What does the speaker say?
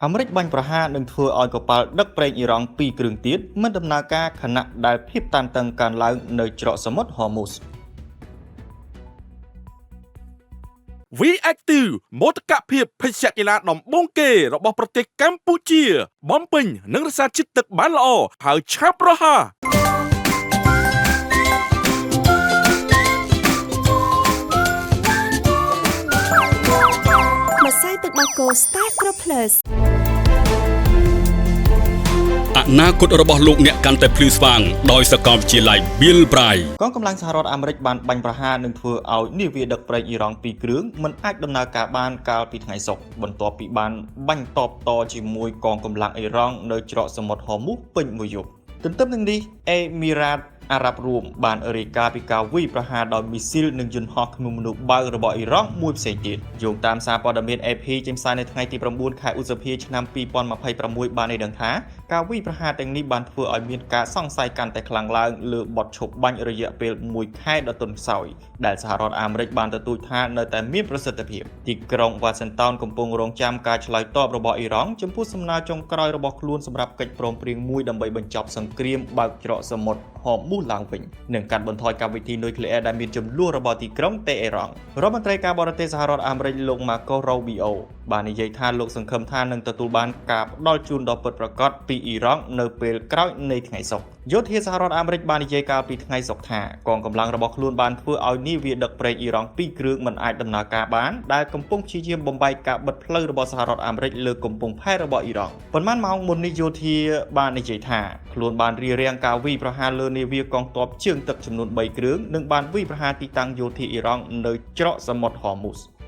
អាមេរិកបាញ់ប្រហារនឹងធ្វើឲ្យកប៉ាល់ដឹកប្រេងអ៊ីរ៉ង់ពីរគ្រឿងទៀតមិនដំណើរការខណៈដែលភាពតានតឹងកើនឡើងនៅច្រកសមុទ្រហ័រមូស V-Active មោទកភាពភេសជ្ជៈកីឡាដំបូងគេរបស់ប្រទេសកម្ពុជាបំពេញនិងរក្សាជាតិទឹកបានល្អហើយឆាប់រហ័សម្សៅទឹកដោះគោ Star Crop Plus អនាគតរបស់លោកអ្នកកាន់តែភ្លឺស្វាងដោយសាកលវិទ្យាល័យ Bill Bry កងកម្លាំងសហរដ្ឋអាមេរិកបានបាញ់ប្រហារនឹងធ្វើឲ្យនាវាដឹកប្រេងអ៊ីរ៉ង់ពីរគ្រឿងមិនអាចដំណើរការបានកាលពីថ្ងៃសុក្របន្ទាប់ពីបានបាញ់តបតជាមួយកងកម្លាំងអ៊ីរ៉ង់នៅច្រកសមុទ្រហ័រមូសពេញមួយយប់ទន្ទឹមនឹងនេះអេមីរ៉ាតអារ៉ាប់រួមបានរាយការណ៍ពីការវាយប្រហារដោយមីស៊ីលនិងយន្តហោះគ្មានមនុស្សបើករបស់អ៊ីរ៉ង់មួយផ្សេងទៀតយោងតាមសារព័ត៌មាន AP ចេញផ្សាយនៅថ្ងៃទី9ខែឧសភាឆ្នាំ2026បានឲ្យដឹងថាការវាយប្រហារទាំងនេះបានធ្វើឲ្យមានការសង្ស័យកាន់តែខ្លាំងឡើងលើបទឈប់បាញ់រយៈពេល1ខែដ៏ទន់ខ្សោយដែលសហរដ្ឋអាមេរិកបានទទូចថានៅតែមានប្រសិទ្ធភាពទីក្រុងវ៉ាស៊ីនតោនកំពុងរងចាំការឆ្លើយតបរបស់អ៊ីរ៉ង់ចំពោះសំណើចុងក្រោយរបស់ខ្លួនសម្រាប់កិច្ចព្រមព្រៀងមួយដើម្បីបញ្ចប់សង្គ្រាមបើកច្រកសមុទ្រហ័រមូសឡើងវិញនិងកាត់បន្ថយកម្មវិធីនុយក្លេអ៊ែរដែលមានចំនួនរបស់ទីក្រុងតេអេរ៉ង់រដ្ឋមន្ត្រីការបរទេសសហរដ្ឋអាមេរិកលោក Marco Rubio បាននិយាយថាលោកសង្ឃឹមថានឹងទទួលបានការផ្ដល់ជូនដ៏ពិតប្រាកដពីអ៊ីរ៉ង់នៅពេលក្រោយនៃថ្ងៃសុក្រយោធាសហរដ្ឋអាមេរិកបាននិយាយកាលពីថ្ងៃសុក្រថាកងកម្លាំងរបស់ខ្លួនបានធ្វើឲ្យនាវាដឹកប្រេងអ៊ីរ៉ង់ពីរគ្រឿងមិនអាចដំណើរការបានដែលកំពុងព្យាយាមបំបែកការបិទផ្លូវរបស់សហរដ្ឋអាមេរិកលើកំពង់ផែរបស់អ៊ីរ៉ង់ប៉ុន្មានម៉ោងមុននេះយោធាបាននិយាយថាខ្លួនបានរៀបរៀងការវាយប្រហារលើនាវាកងទ័ពជើងទឹកចំនួន3គ្រឿងនិងបានវាយប្រហារទីតាំងយោធាអ៊ីរ៉ង់នៅច្រកសមុទ្រហ័រមូស